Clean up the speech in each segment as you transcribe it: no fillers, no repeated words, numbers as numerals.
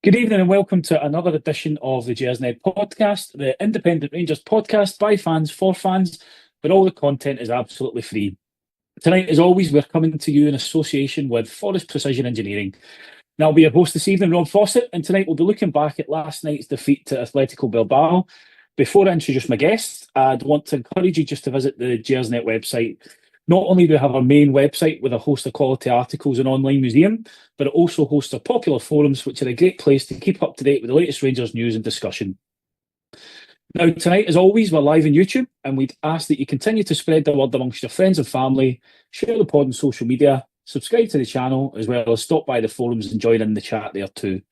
Good evening and welcome to another edition of the Gersnet Podcast, the independent Rangers podcast by fans for fans, but all the content is absolutely free. Tonight, as always, we're coming to you in association with Forrest Precision Engineering. Now, I'll be your host this evening, Rob Fawcett, and tonight we'll be looking back at last night's defeat to Atletico Bilbao. Before I introduce my guest, I'd want to encourage you just to visit the Gersnet website. Not only do we have our main website with a host of quality articles and online museum, but it also hosts our popular forums, which are a great place to keep up to date with the latest Rangers news and discussion. Now, tonight, as always, we're live on YouTube, and we'd ask that you continue to spread the word amongst your friends and family, share the pod on social media, subscribe to the channel, as well as stop by the forums and join in the chat there too.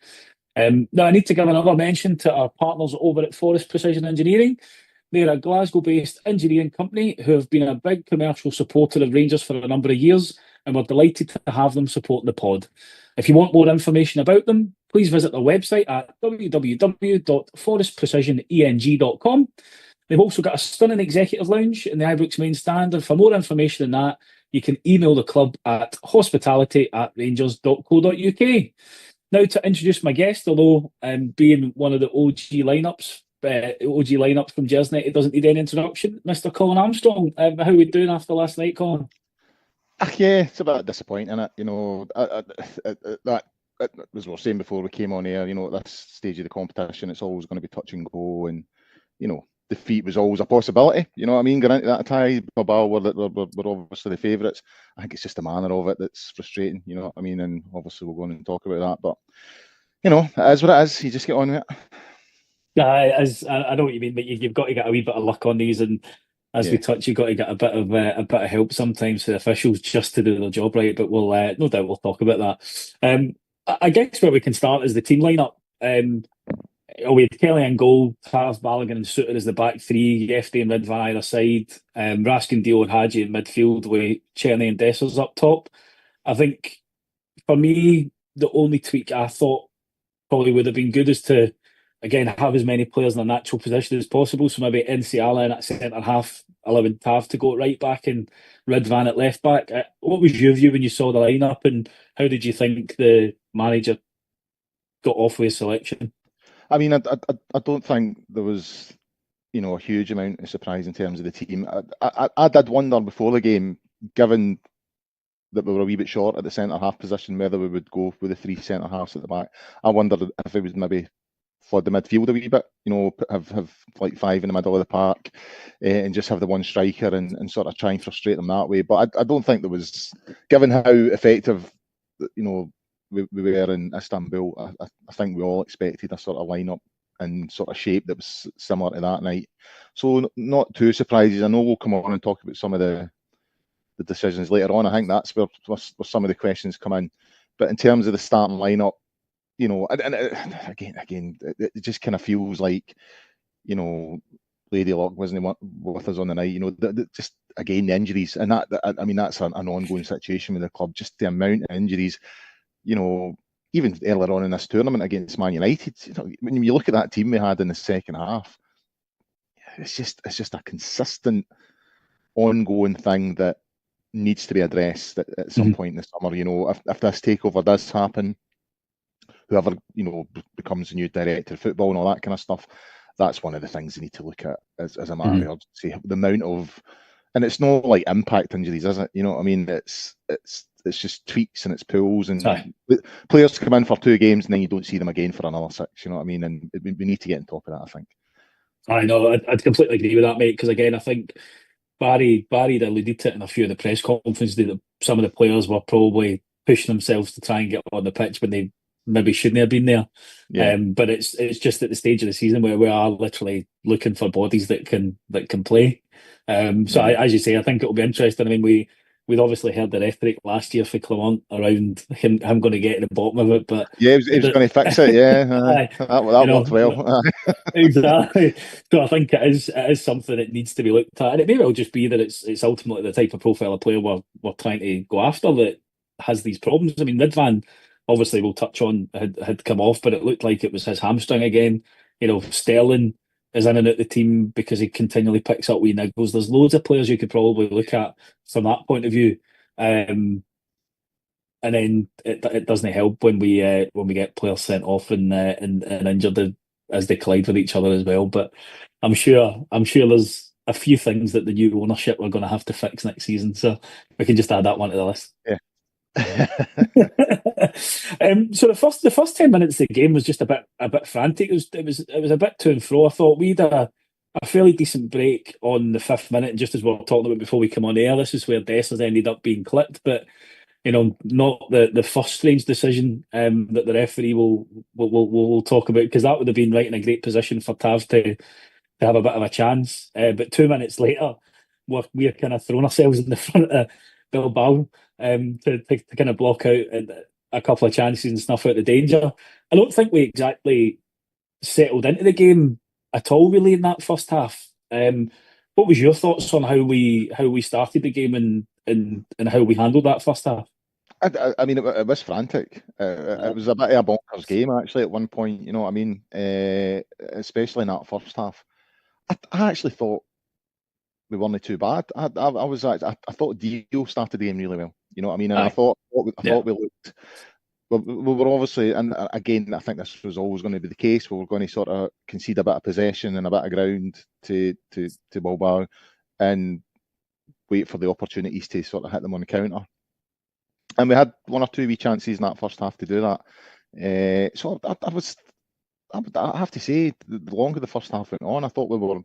Now, I need to give another mention to our partners over at Forrest Precision Engineering. They're a Glasgow-based engineering company who have been a big commercial supporter of Rangers for a number of years, and we're delighted to have them supporting the pod. If you want more information about them, please visit their website at www.forestprecisioneng.com. They've also got a stunning executive lounge in the Ibrox main stand, and for more information than that, you can email the club at hospitality@rangers.co.uk. Now to introduce my guest, although being one of the OG lineups from Gersnet, it doesn't need any introduction. Mr. Colin Armstrong, how are we doing after last night, Colin? Yeah, it's a bit disappointing, isn't it? That as we were saying before we came on air, at this stage of the competition, it's always going to be touch and go, and defeat was always a possibility. You know what I mean? Going into that tie, Bilbao were obviously the favourites. I think it's just the manner of it that's frustrating. You know what I mean? And obviously we'll go on and talk about that, but it is what it is. You just get on with it. I know what you mean, but you've got to get a wee bit of luck on these, and as we touch, you've got to get a bit of help sometimes for the officials just to do their job right. But we'll no doubt we'll talk about that. I guess where we can start is the team lineup. We had Kelly in goal, Tav, Balogun and Suter as the back three, Yefty and Ridvan either side, Raskin, Dio and Hadji in midfield with Cherny and Dessers up top. I think for me, the only tweak I thought probably would have been good is to again have as many players in a natural position as possible. So maybe Enciala in at centre half, allowing Tav to go right back and Ridvan at left back. What was your view when you saw the lineup, and how did you think the manager got off with his selection? I mean, I don't think there was, a huge amount of surprise in terms of the team. I did wonder before the game, given that we were a wee bit short at the centre half position, whether we would go with the three centre halves at the back. I wondered if it was maybe flood the midfield a wee bit, have like five in the middle of the park, and just have the one striker and sort of try and frustrate them that way. But I don't think there was, given how effective, we were in Istanbul, I think we all expected a sort of lineup and sort of shape that was similar to that night. So not too surprises. I know we'll come on and talk about some of the decisions later on. I think that's where some of the questions come in. But in terms of the starting lineup, and again, it just kind of feels like, Lady Luck wasn't with us on the night. Just again the injuries, and I mean that's an ongoing situation with the club. Just the amount of injuries. Even earlier on in this tournament against Man United, when you look at that team we had in the second half, it's just a consistent, ongoing thing that needs to be addressed at some point in the summer. If this takeover does happen, whoever becomes the new director of football and all that kind of stuff, that's one of the things you need to look at as a matter of urgency. The amount of, and it's not like impact injuries, is it? You know what I mean? It's just tweaks and it's pulls, and players come in for 2 games and then you don't see them again for another 6. You know what I mean? And we need to get on top of that, I think. I know, I'd completely agree with that, mate. Because again, I think Barry alluded to it in a few of the press conferences that some of the players were probably pushing themselves to try and get on the pitch when they maybe shouldn't have been there. Yeah. But it's just at the stage of the season where we are literally looking for bodies that can play. As you say, I think it'll be interesting. I mean, we'd obviously heard the rhetoric last year for Clement around him going to get to the bottom of it, but he was going to fix it. Yeah, that worked well. Exactly. So I think it is something that needs to be looked at, and it may well just be that it's ultimately the type of profile of player we're trying to go after that has these problems. I mean, Ridvan, obviously we'll touch on, had come off, but it looked like it was his hamstring again. Sterling is in and out the team because he continually picks up wee niggles. There's loads of players you could probably look at from that point of view. and then it doesn't help when we get players sent off and injured as they collide with each other as well. But I'm sure there's a few things that the new ownership are going to have to fix next season. So we can just add that one to the list. Yeah. So the first 10 minutes of the game was just a bit frantic. It was a bit to and fro. I thought we'd a fairly decent break on the 5th minute, and just as we were talking about before we come on air, this is where Dessers ended up being clipped. But not the first strange decision that the referee will talk about, because that would have been right in a great position for Tav to have a bit of a chance. But 2 minutes later, we're kind of throwing ourselves in the front of Bilbao to kind of block out a couple of chances and snuff out the danger. I don't think we exactly settled into the game at all, really, in that first half. What was your thoughts on how we started the game and how we handled that first half? I mean, it was frantic. It was a bit of a bonkers game, actually, at one point. You know what I mean? Especially in that first half. I actually thought we weren't too bad. I thought Dio started the game really well. You know what I mean? And I thought we looked. We were obviously, and again, I think this was always going to be the case. We were going to sort of concede a bit of possession and a bit of ground to Bilbao, and wait for the opportunities to sort of hit them on the counter. And we had one or two wee chances in that first half to do that. So I have to say, the longer the first half went on, I thought we were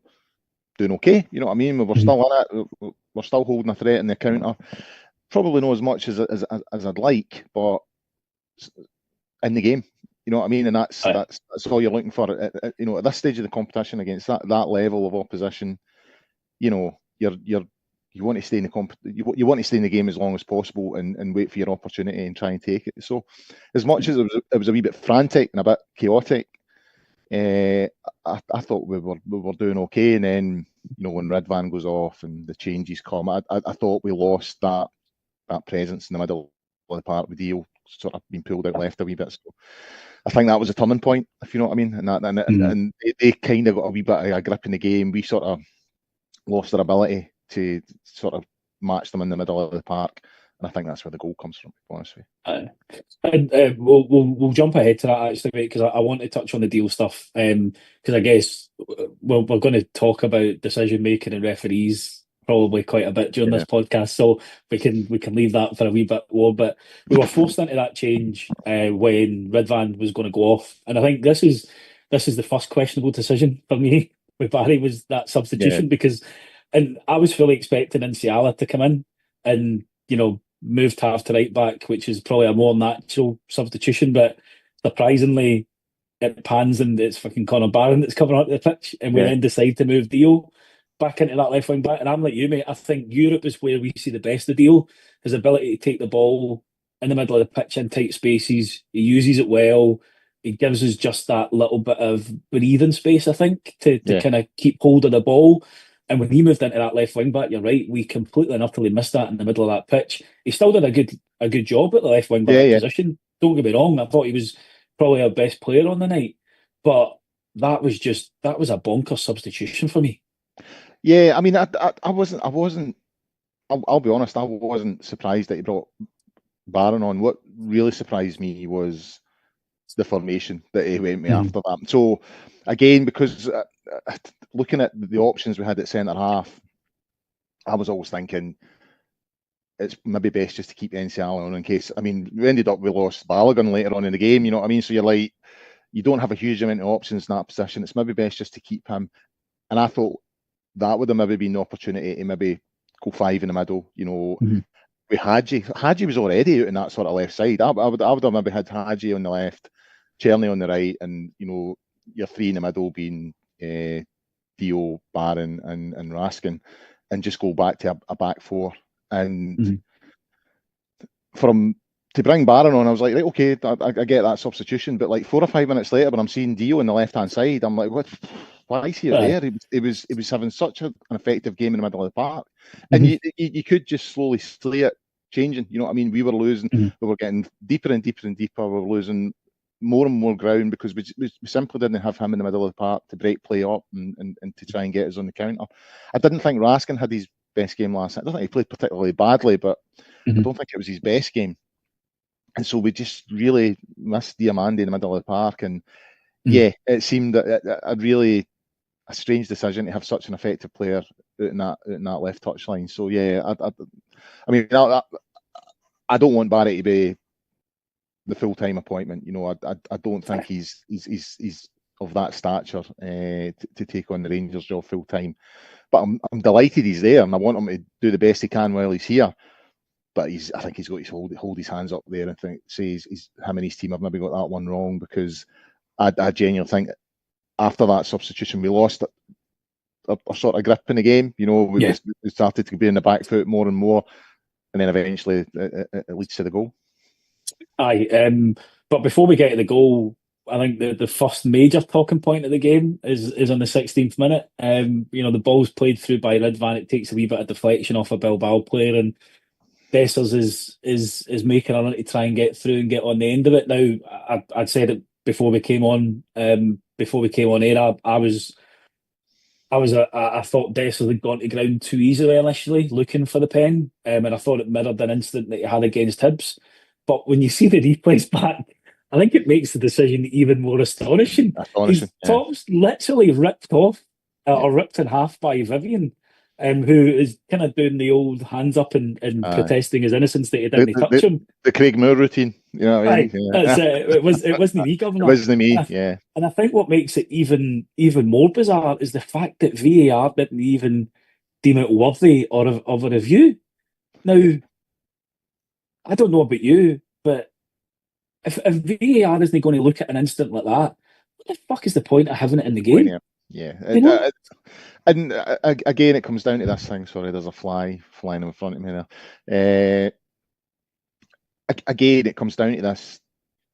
doing okay. You know what I mean? We were still in it. We're still holding a threat in the counter. Probably not as much as I'd like, but in the game. You know what I mean? And that's all you're looking for. At this stage of the competition against that level of opposition, you want to stay in you want to stay in the game as long as possible and wait for your opportunity and try and take it. So, as much as it was a wee bit frantic and a bit chaotic, I thought we were doing okay. And then when Ridvan goes off and the changes come, I thought we lost that presence in the middle of the park with Dio sort of being pulled out left a wee bit. So I think that was a turning point, if you know what I mean. And they kind of got a wee bit of a grip in the game. We sort of lost our ability to sort of match them in the middle of the park, and I think that's where the goal comes from, to be honest with you. And we'll jump ahead to that, actually, mate, because I want to touch on the deal stuff, because I guess we're going to talk about decision making and referees probably quite a bit during this podcast, so we can leave that for a wee bit more. But we were forced into that change when Ridvan was going to go off, and I think this is the first questionable decision for me with Barry, was that substitution, because. And I was fully expecting Inciala to come in and, move Tav to right back, which is probably a more natural substitution. But surprisingly, it pans and it's fucking Conor Barron that's coming onto the pitch. And we then decide to move Dio back into that left wing back. And I'm like you, mate. I think Europe is where we see the best of Dio. His ability to take the ball in the middle of the pitch in tight spaces. He uses it well. He gives us just that little bit of breathing space, I think, to kind of keep hold of the ball. And when he moved into that left wing back, you're right, we completely and utterly missed that in the middle of that pitch. He still did a good job at the left wing back position. Don't get me wrong, I thought he was probably our best player on the night. But that was a bonker substitution for me. Yeah, I mean, I wasn't. I'll be honest, I wasn't surprised that he brought Barron on. What really surprised me was the formation that he went with after that. So again, because looking at the options we had at centre half, I was always thinking it's maybe best just to keep Encial on in case. I mean, we lost Balogun later on in the game. You know what I mean? So you're like, you don't have a huge amount of options in that position. It's maybe best just to keep him. And I thought that would have maybe been the opportunity to maybe go 5 in the middle. With Hadji was already out in that sort of left side. I would have maybe had Hadji on the left, Czerny on the right, and your 3 in the middle being Dio, Barron, and Raskin, and just go back to a back 4. And to bring Barron on, I was like, right, okay, I get that substitution. But like 4 or 5 minutes later, when I'm seeing Dio on the left hand side, I'm like, what? Why is he out there? He was having such an effective game in the middle of the park, and you could just slowly see it changing. You know what I mean? We were losing. We were getting deeper and deeper and deeper. We were losing more and more ground because we simply didn't have him in the middle of the park to break play up and to try and get us on the counter. I didn't think Raskin had his best game last night. I don't think he played particularly badly, but I don't think it was his best game. And so we just really missed Diamandi in the middle of the park. And yeah, it seemed a strange decision to have such an effective player out in that left touchline. So yeah, I mean, I don't want Barry to be the full-time appointment. You know, I don't think he's of that stature to take on the Rangers job full-time. But I'm delighted he's there, and I want him to do the best he can while he's here. But I think he's got to hold his hands up there and say him and his team have maybe got that one wrong, because I genuinely think after that substitution we lost a sort of grip in the game. You know, we started to be in the back foot more and more, and then eventually it leads to the goal. Aye, but before we get to the goal, I think the first major talking point of the game is on the 16th minute. You know, the ball's played through by Ridvan. It takes a wee bit of deflection off a Bilbao player, and Dessers is making a run to try and get through and get on the end of it. Now, I'd said it before we came on. Before we came on air, I thought Dessers had gone to ground too easily initially, looking for the pen, and I thought it mirrored an incident that he had against Hibs. But when you see the replays back, I think it makes the decision even more astonishing. His top's literally ripped off, or ripped in half by Vivian, who is kind of doing the old hands up and protesting his innocence that he didn't touch him. The Craig Moore routine, you know what I mean? It wasn't me, Governor. It wasn't me, yeah. And I think what makes it even more bizarre is the fact that VAR didn't even deem it worthy of a review. Now, I don't know about you, but if VAR isn't going to look at an incident like that, what the fuck is the point of having it in the game? Yeah. And again, it comes down to this thing. Sorry, there's a fly flying in front of me there. Again, it comes down to this.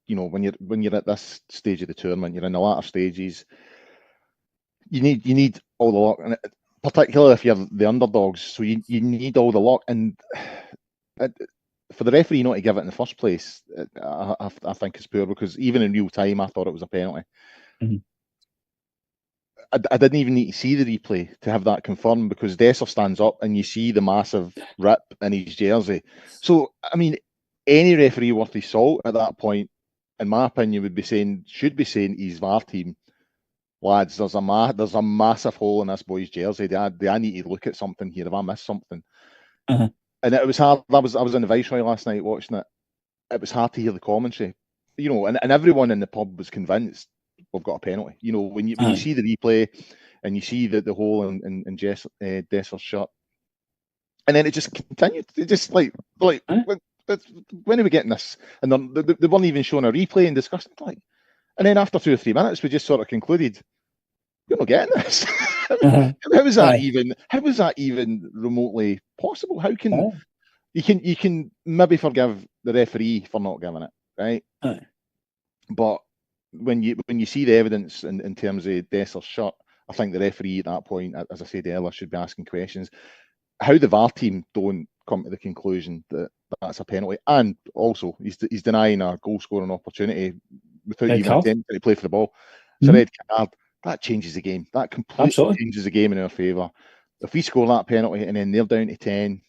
You know, when you're at this stage of the tournament, you're in the latter stages. You need all the luck, and particularly if you're the underdogs. So you need all the luck, and for the referee not to give it in the first place, I think it's poor, because even in real time, I thought it was a penalty. Mm-hmm. I didn't even need to see the replay to have that confirmed, because Dessers stands up and you see the massive rip in his jersey. So, I mean, any referee worth his salt at that point, in my opinion, should be saying his VAR team, lads, there's a massive hole in this boy's jersey. I need to look at something here. Have I missed something? Uh-huh. And it was hard. I was in the Viceroy last night watching it. It was hard to hear the commentary, you know, and everyone in the pub was convinced we've got a penalty. You know, when you see the replay and you see the hole in Dessers' shirt, and then it just continued. It just like when are we getting this? And they weren't even showing a replay and discussing it. Like, and then after 2 or 3 minutes, we just sort of concluded, we're not getting this. How was that even remotely possible? How can you can maybe forgive the referee for not giving it, right? But when you see the evidence in terms of Dessers' shirt, I think the referee at that point, as I said earlier, should be asking questions. How the VAR team don't come to the conclusion that that's a penalty, and also he's denying a goal scoring opportunity without even attempting to play for the ball. It's a red card. That changes the game. That completely changes the game in our favour. If we score that penalty and then they're down to 10,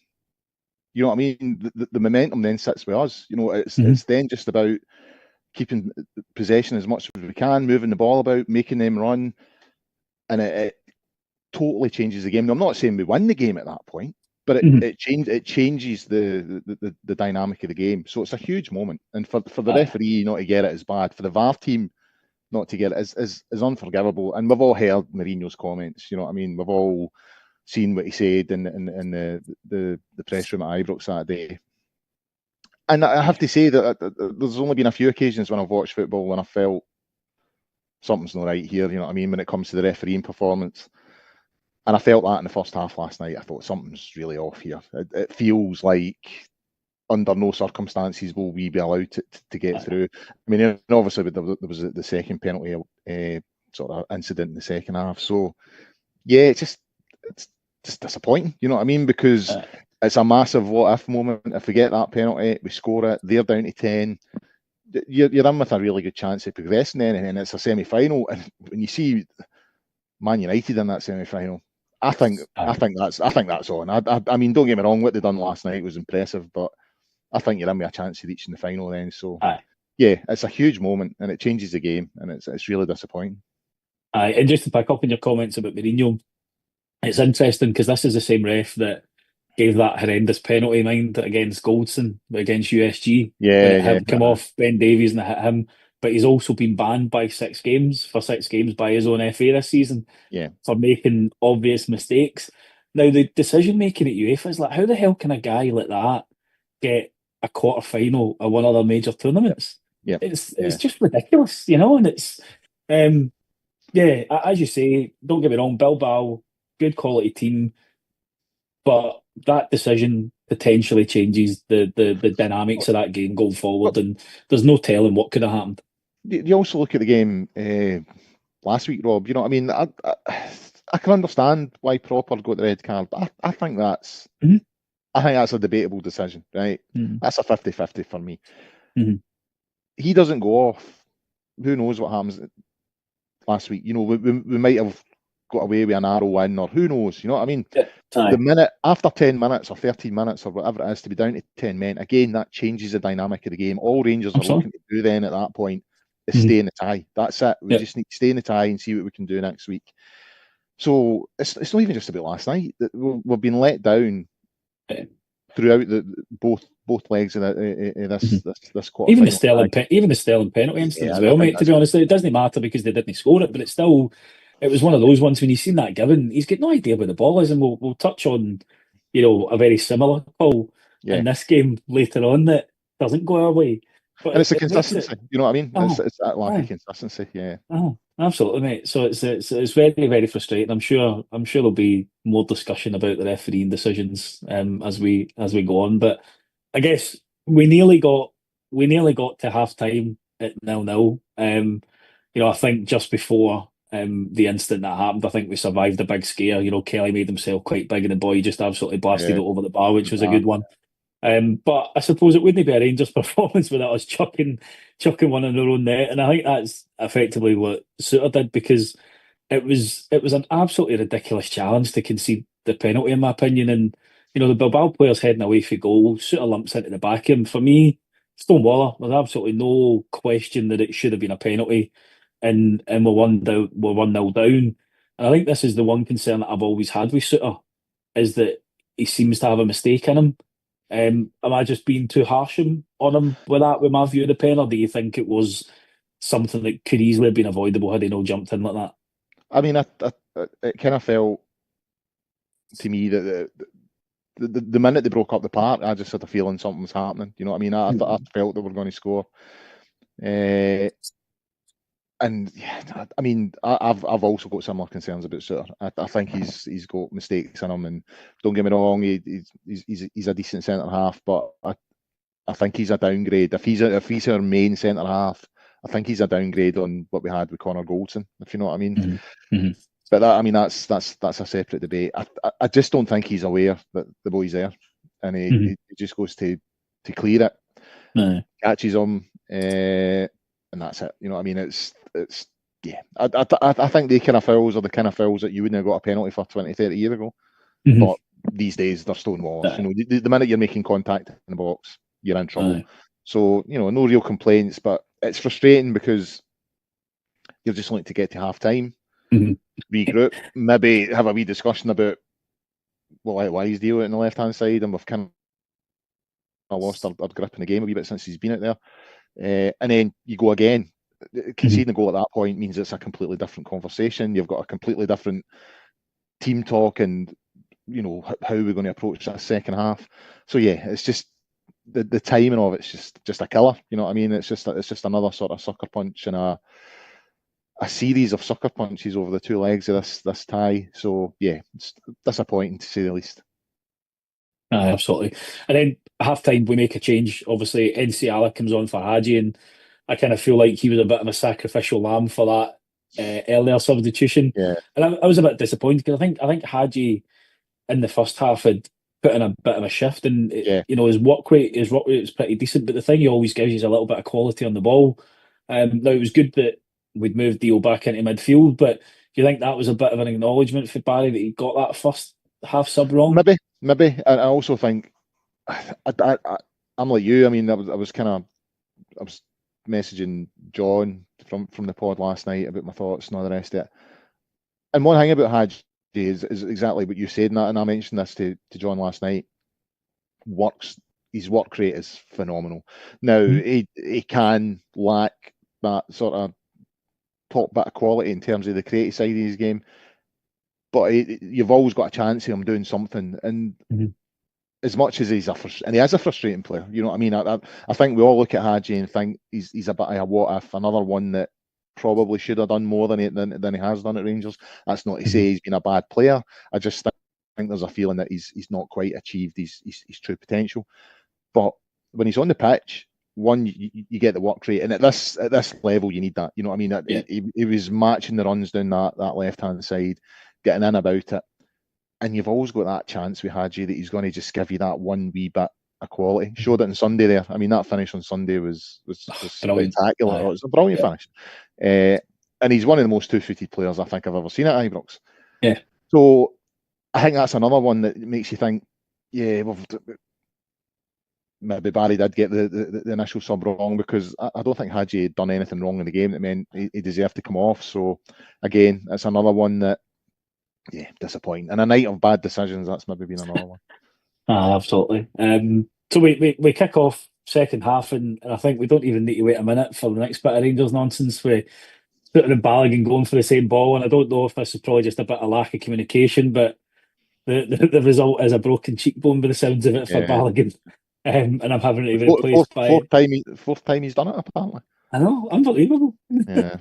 you know what I mean? The momentum then sits with us. You know, it's then just about keeping possession as much as we can, moving the ball about, making them run, and it totally changes the game. Now, I'm not saying we win the game at that point, but it changes the dynamic of the game. So it's a huge moment, and for the referee not to get it is bad. For the VAR team not to get it is unforgivable. And we've all heard Mourinho's comments. You know what I mean? We've all seen what he said in the press room at Ibrox that day. And I have to say that there's only been a few occasions when I've watched football when I felt something's not right here. You know what I mean? When it comes to the refereeing performance. And I felt that in the first half last night. I thought something's really off here. It feels like under no circumstances will we be allowed to get through. I mean, and obviously there was the second penalty sort of incident in the second half. So yeah, it's just disappointing. You know what I mean? Because it's a massive what if moment. If we get that penalty, we score it, they're down to 10. You're in with a really good chance of progressing then, and it's a semi-final. And when you see Man United in that semi-final, I think that's on. I mean, don't get me wrong, what they done last night was impressive, but I think you're in with a chance of reaching the final then. So Aye. yeah, it's a huge moment and it changes the game, and it's really disappointing. Aye, and just to pick up on your comments about Mourinho, it's interesting because this is the same ref that gave that horrendous penalty, mind, against Goldson, against USG, when Yeah, it yeah. had come off Ben Davies and it hit him. But he's also been banned by 6 games by his own FA this season Yeah. for making obvious mistakes. Now, the decision making at UEFA is like, how the hell can a guy like that get a quarter final at one of their major tournaments? Yeah. It's just ridiculous, you know, and it's yeah, as you say, don't get me wrong, Bilbao, good quality team, but that decision potentially changes the dynamics of that game going forward, and there's no telling what could have happened. You also look at the game last week, Rob. You know what I mean? I can understand why Proper got the red card, but I think that's Mhm. I think that's a debatable decision, right? Mhm. That's a 50-50 for me. Mhm. He doesn't go off. Who knows what happens last week? You know, we might have got away with a narrow win, or who knows? You know what I mean? Aye. The minute after 10 minutes or 13 minutes or whatever it is to be down to 10 men, again, that changes the dynamic of the game. All Rangers are Absolutely. looking to do then at that point is Mhm. stay in the tie. That's it. We Yep. just need to stay in the tie and see what we can do next week. So it's not even just about last night. We've been let down Yeah. throughout both legs of this quarter Even the final. Sterling penalty incident Yeah, as I well, think mate. To be honest, it doesn't matter because they didn't score it, but it's still, it was one of those ones when you've seen that given, he's got no idea where the ball is, and we'll touch on, you know, a very similar call yeah. in this game later on that doesn't go our way. But And it's a it makes consistency, it, you know what I mean? oh, It's that lack aye. of consistency, yeah. Oh, absolutely, mate. So it's very, very frustrating. I'm sure there'll be more discussion about the refereeing decisions as we go on. But I guess we nearly got to half time at 0-0. You know, I think just before the instant that happened, I think we survived a big scare. You know, Kelly made himself quite big and the boy just absolutely blasted Yeah, it over the bar, which was a good that, one. But I suppose it wouldn't be a Rangers performance without us chucking one in their own net, and I think that's effectively what Suter did because it was an absolutely ridiculous challenge to concede the penalty, in my opinion. And you know the Bilbao players heading away for goal, Suter lumps into the back of him. For me, Stonewaller, there's absolutely no question that it should have been a penalty, and we're 1-0 down. And I think this is the one concern that I've always had with Suter is that he seems to have a mistake in him. Am I just being too harsh on him with that, with my view of the pen, or do you think it was something that could easily have been avoidable had he not jumped in like that? I mean, it kind of felt to me that the minute they broke up the park, I just had a feeling something was happening. You know what I mean? I felt they were going to score. And yeah, I mean, I've also got similar concerns about Suter. I think he's got mistakes in him, and don't get me wrong, he's a decent centre half, but I think he's a downgrade. If he's our main centre half, I think he's a downgrade on what we had with Connor Goldson, if you know what I mean. Mm-hmm. Mm-hmm. But that's a separate debate. I just don't think he's aware that the boy's there, and he just goes to clear it, catches him, and that's it. You know what I mean? It's yeah. I think the kind of fouls are the kind of fouls that you wouldn't have got a penalty for 20, 30 years ago. Mm-hmm. But these days they're stonewalls. You know, the minute you're making contact in the box, you're in trouble. So, you know, no real complaints, but it's frustrating because you're just looking to get to half time, regroup, maybe have a wee discussion about why he's dealing in the left hand side, and we've kind of lost our grip in the game a wee bit since he's been out there. And then you go again. Conceding a goal at that point means it's a completely different conversation. You've got a completely different team talk, and you know how we're going to approach that second half. So yeah, it's just the timing of it's just a killer. You know what I mean? It's just another sort of sucker punch and a series of sucker punches over the two legs of this tie. So yeah, it's disappointing to say the least. Absolutely. And then half time we make a change. Obviously, Enciala comes on for Hadji, and I kind of feel like he was a bit of a sacrificial lamb for that earlier substitution. Yeah. And I was a bit disappointed because I think Hadji in the first half had put in a bit of a shift, and you know his work rate is pretty decent. But the thing he always gives you is a little bit of quality on the ball. Now it was good that we'd moved Dio back into midfield, but do you think that was a bit of an acknowledgement for Barry that he got that first half sub wrong? Maybe. And I also think I I'm like you. I mean, I was messaging John from the pod last night about my thoughts and all the rest of it. And one thing about Hadji is exactly what you said, and I mentioned this to John last night. His work rate is phenomenal. Now he can lack that sort of top bit of quality in terms of the creative side of his game, but you've always got a chance of him doing something. And as much as he is a frustrating player, you know what I mean. I think we all look at Hadji and think he's a bit of a what if, another one that probably should have done more than he has done at Rangers. That's not to say he's been a bad player. I just think there's a feeling that he's not quite achieved his true potential. But when he's on the pitch, one, you get the work rate, and at this level, you need that. You know what I mean? He was matching the runs down that left hand side, getting in about it, and you've always got that chance with Hadji that he's going to just give you that one wee bit of quality. Showed it on Sunday there. I mean, that finish on Sunday was spectacular. It was a brilliant finish, and he's one of the most two-footed players I think I've ever seen at Ibrox. Yeah. So I think that's another one that makes you think, yeah, well, maybe Barry did get the initial sub wrong, because I don't think Hadji had done anything wrong in the game that meant he deserved to come off. So again, it's another one that, disappointing. And a night of bad decisions, that's maybe been another one. Absolutely. So we kick off second half, and I think we don't even need to wait a minute for the next bit of Rangers nonsense. We putting in Balogun going for the same ball, and I don't know if this is probably just a bit of lack of communication, but the result is a broken cheekbone by the sounds of it for Balogun. And I'm having it replaced by fourth time he's done it, apparently. I know, unbelievable. Yeah.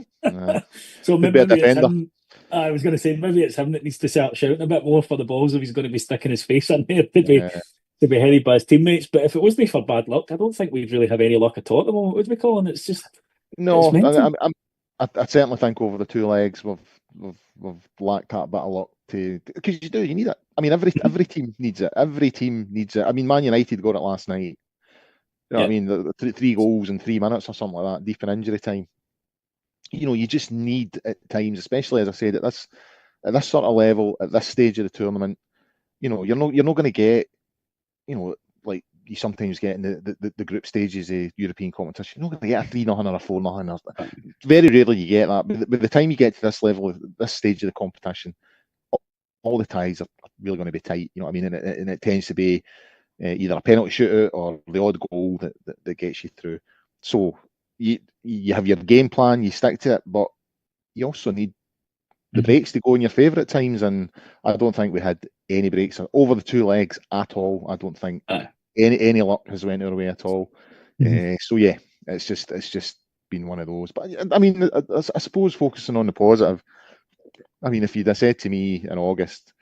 So maybe it's him. I was going to say maybe it's him that needs to start shouting a bit more for the balls if he's going to be sticking his face in there to be headed by his teammates. But if it wasn't for bad luck, I don't think we'd really have any luck at all at the moment, would we, Colin? It's just no. I certainly think over the two legs we've lacked that bit of luck, because you need it. I mean, every team needs it. Every team needs it. I mean, Man United got it last night. You know what I mean? The 3 goals in 3 minutes or something like that, deep in injury time. You know, you just need at times, especially as I said, at this sort of level, at this stage of the tournament, you know, you're not going to get, you know, like you sometimes get in the group stages of European competition. You're not going to get a 3-0 or a 4-0. Very rarely you get that. But by the time you get to this level, this stage of the competition, all the ties are really going to be tight. You know what I mean? And it tends to be either a penalty shootout or the odd goal that gets you through. So you have your game plan, you stick to it, but you also need the breaks to go in your favour at times, and I don't think we had any breaks over the two legs at all. I don't think any luck has went our way at all. So yeah, it's just been one of those. But I mean, I suppose focusing on the positive, I mean, if you'd have said to me in August,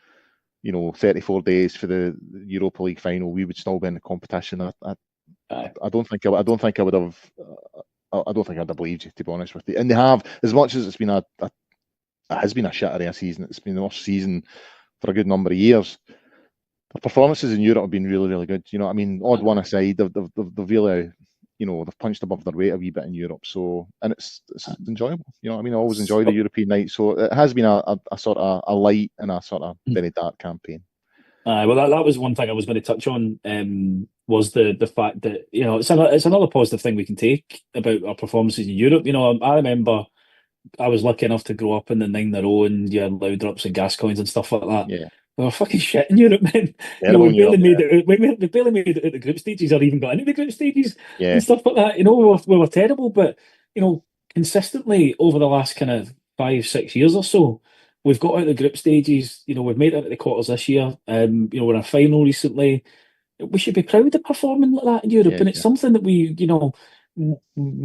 you know, 34 days for the Europa League final, we would still be in the competition, I don't think I would have. I don't think I'd have believed you, to be honest with you. And they have, as much as it's been it has been a shit area season. It's been the worst season for a good number of years. The performances in Europe have been really, really good. You know what I mean? Odd one aside, they've really, you know, they've punched above their weight a wee bit in Europe. So, and it's enjoyable. You know what I mean? I always enjoy the European night. So it has been a sort of a light and a sort of very dark campaign. Well, that was one thing I was going to touch on. Was the fact that, you know, it's another positive thing we can take about our performances in Europe. You know, I remember I was lucky enough to grow up in the 9-0 and Loudrups and Gascoignes and stuff like that. Yeah. We were fucking shit in Europe, man. You know, we barely made it. We barely made it at the group stages, or even got into the group stages and stuff like that. You know, we were terrible, but you know, consistently over the last kind of 5-6 years or so, we've got out of the group stages. You know, we've made it to the quarters this year. You know, we're in a final recently. We should be proud of performing like that in Europe, and it's something that we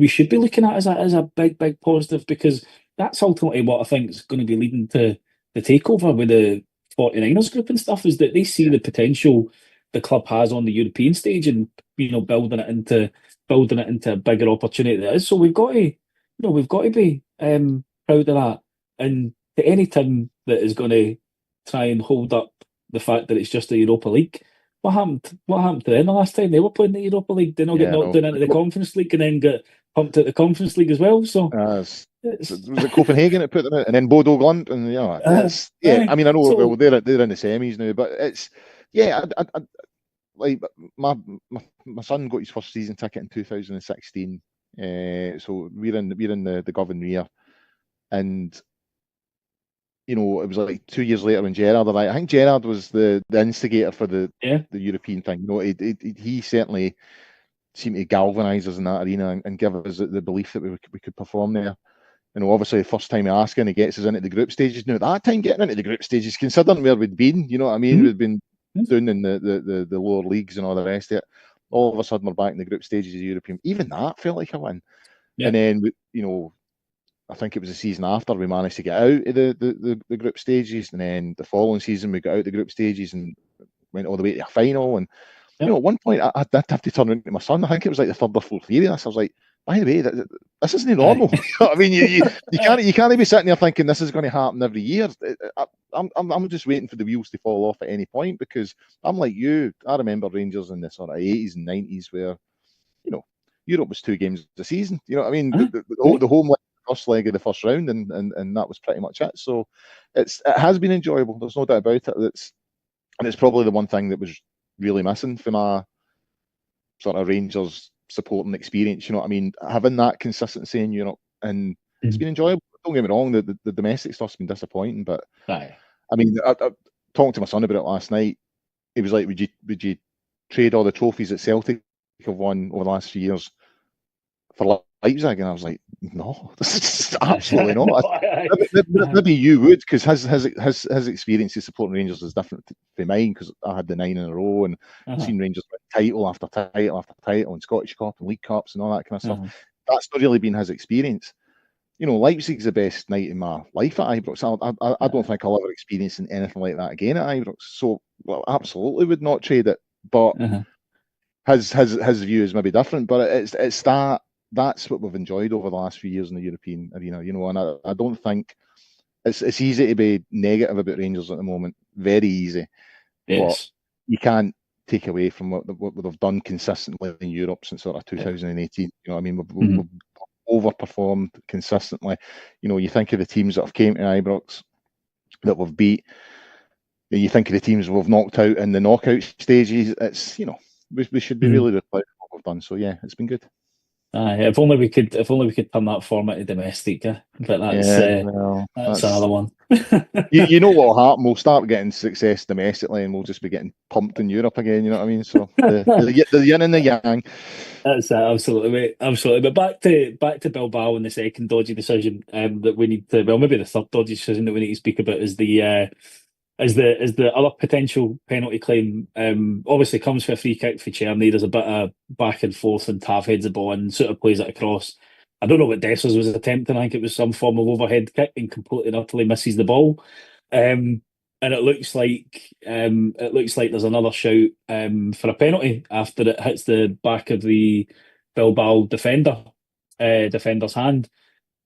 should be looking at as a big positive, because that's ultimately what I think is going to be leading to the takeover with the 49ers group and stuff, is that they see the potential the club has on the European stage, and you know, building it into a bigger opportunity that is. So we've got to be proud of that. And to any team that is going to try and hold up the fact that it's just the Europa League, what happened to them the last time they were playing the Europa League? They not get knocked down into the Conference League and then get pumped at the Conference League as well. So was it Copenhagen that put them out, and then Bodo Glimt, and I mean, I know they're in the semis now, but it's like my son got his first season ticket in 2016. So we're in the Govan rear, and it was like 2 years later when Gerrard arrived. I think Gerrard was the instigator for the European thing. He certainly seemed to galvanise us in that arena and give us the belief that we could perform there. Obviously the first time he asks and he gets us into the group stages. Now at that time, getting into the group stages, considering where we'd been, you know what I mean? We'd been down in the lower leagues and all the rest of it. All of a sudden we're back in the group stages of the European. Even that felt like a win. Yeah. And then I think it was the season after we managed to get out of the group stages, and then the following season we got out of the group stages and went all the way to a final. And at one point I did have to turn around to my son. I think it was like the third or fourth year of this. I was like, by the way, this isn't normal. You know what I mean? You can't be sitting there thinking this is going to happen every year. I'm just waiting for the wheels to fall off at any point, because I'm like you. I remember Rangers in the sort of 80s and 90s where Europe was 2 games a season. You know what I mean? The home leg, first leg of the first round, and that was pretty much it. So it has been enjoyable. There's no doubt about it. It's probably the one thing that was really missing from our sort of Rangers supporting experience. You know what I mean? Having that consistency in Europe, and it's been enjoyable. Don't get me wrong, the domestic stuff's been disappointing, but I mean, I talked to my son about it last night. He was like, would you trade all the trophies that Celtic have won over the last few years for Leipzig? And I was like, no, absolutely not. Maybe you would, because his experience of supporting Rangers is different from mine, because I had the 9 in a row and seen Rangers win title after title after title, and Scottish Cup and League Cups and all that kind of stuff. That's not really been his experience. Leipzig's the best night in my life at Ibrox. I don't think I'll ever experience anything like that again at Ibrox. So, absolutely would not trade it. But his view is maybe different. But it's that's what we've enjoyed over the last few years in the European arena. And I don't think it's easy to be negative about Rangers at the moment. Very easy. Yes. But you can't take away from what they've done consistently in Europe since sort of 2018. You know what I mean? We've overperformed consistently. You think of the teams that have came to Ibrox that we've beat, and you think of the teams we've knocked out in the knockout stages. It's we should be really proud of what we've done. So yeah, it's been good. If only we could turn that format to domestic, but that's another one. you know what will happen? We'll start getting success domestically, and we'll just be getting pumped in Europe again. You know what I mean? So the yin and the yang. That's absolutely, mate. Absolutely. But back to Bilbao and the second dodgy decision that we need to, maybe the third dodgy decision that we need to speak about is the other potential penalty claim. Obviously comes for a free kick for Czerny. There's a bit of back and forth, and Tav heads the ball and sort of plays it across. I don't know what Dessers was attempting. I think it was some form of overhead kick, and completely and utterly misses the ball. And it looks like there's another shout for a penalty after it hits the back of the Bilbao defender's hand.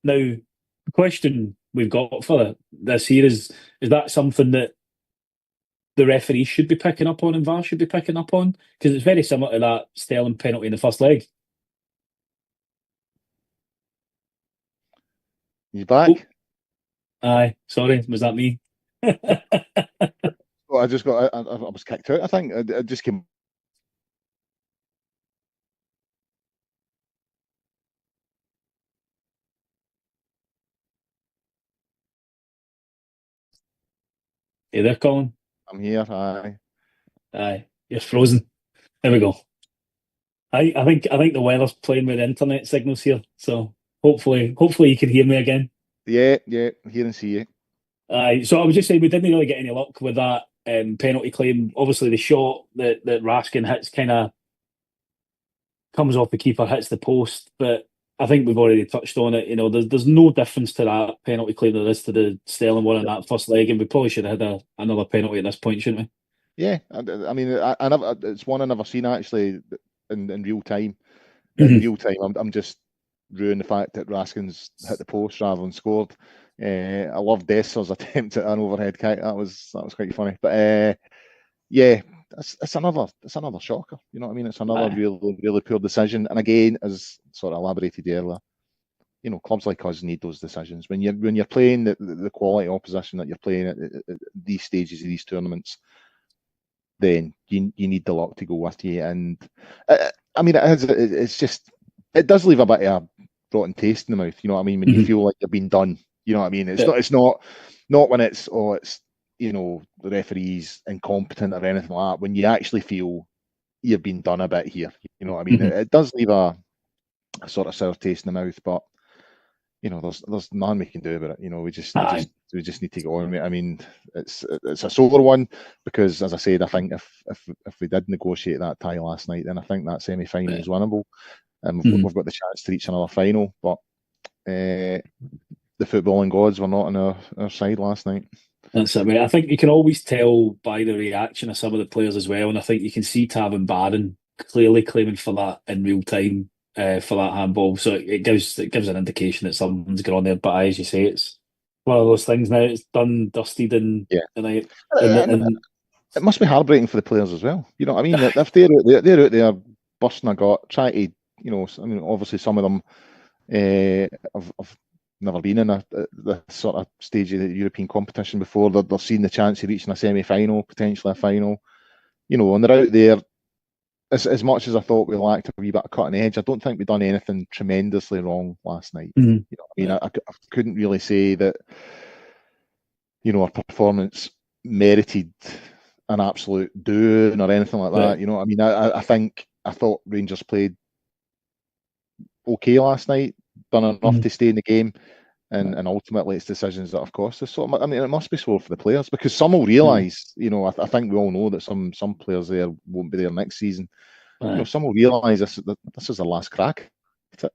Now, the question we've got for this here is that something that the referee should be picking up on and VAR should be picking up on? Because it's very similar to that Sterling penalty in the first leg. You back? Oh. Aye, sorry, was that me? Well, I was kicked out. I think I just came. Hey there, Colin. I'm here. Aye, you're frozen. There we go. I think the weather's playing with the internet signals here, so hopefully you can hear me again. Yeah, hear and see you. So I was just saying we didn't really get any luck with that penalty claim. Obviously, the shot that Raskin hits kind of comes off the keeper, hits the post, but I think we've already touched on it. There's no difference to that penalty claim there is to the Sterling one in that first leg, and we probably should have had another penalty at this point, shouldn't we? Yeah, I mean, it's one I've never seen actually in real time. In real time, I'm just ruining the fact that Raskin's hit the post rather than scored. I love Dessers' attempt at an overhead kick. That was quite funny. But yeah, it's another shocker. You know what I mean? It's another really poor decision. And again, as sort of elaborated earlier, clubs like us need those decisions when you're playing the quality opposition that you're playing at these stages of these tournaments. then you need the luck to go with you. And I mean, it does leave a bit of a rotten taste in the mouth. You know what I mean? When you feel like you've been done. You know what I mean? It's not when it's the referee's incompetent or anything like that. When you actually feel you've been done a bit here. You know what I mean? It does leave a sort of sour taste in the mouth, but there's nothing we can do about it. We just need to go on with it. I mean, it's a sore one because, as I said, I think if we did negotiate that tie last night, then I think that semi-final is winnable, and we've got the chance to reach another final. But the footballing gods were not on our side last night. That's it, mate. I think you can always tell by the reaction of some of the players as well, and I think you can see Tav and Barron clearly claiming for that in real time. For that handball, so it gives an indication that someone's gone on there. But as you say, it's one of those things now. It's done, dusted, and it must be heartbreaking for the players as well. You know what I mean? If they're out there busting a gut, trying to, I mean, obviously some of them have never been in the sort of stage of the European competition before. They're seeing the chance of reaching a semi-final, potentially a final. And they're out there. As much as I thought we lacked a wee bit of cutting edge, I don't think we've done anything tremendously wrong last night. I couldn't really say that our performance merited an absolute doing or anything like that. I thought Rangers played okay last night, done enough to stay in the game, and ultimately it's decisions that have cost us. So I mean, it must be sore for the players because some will realise. I think we all know that some players there won't be there next season. Some will realise this is their last crack.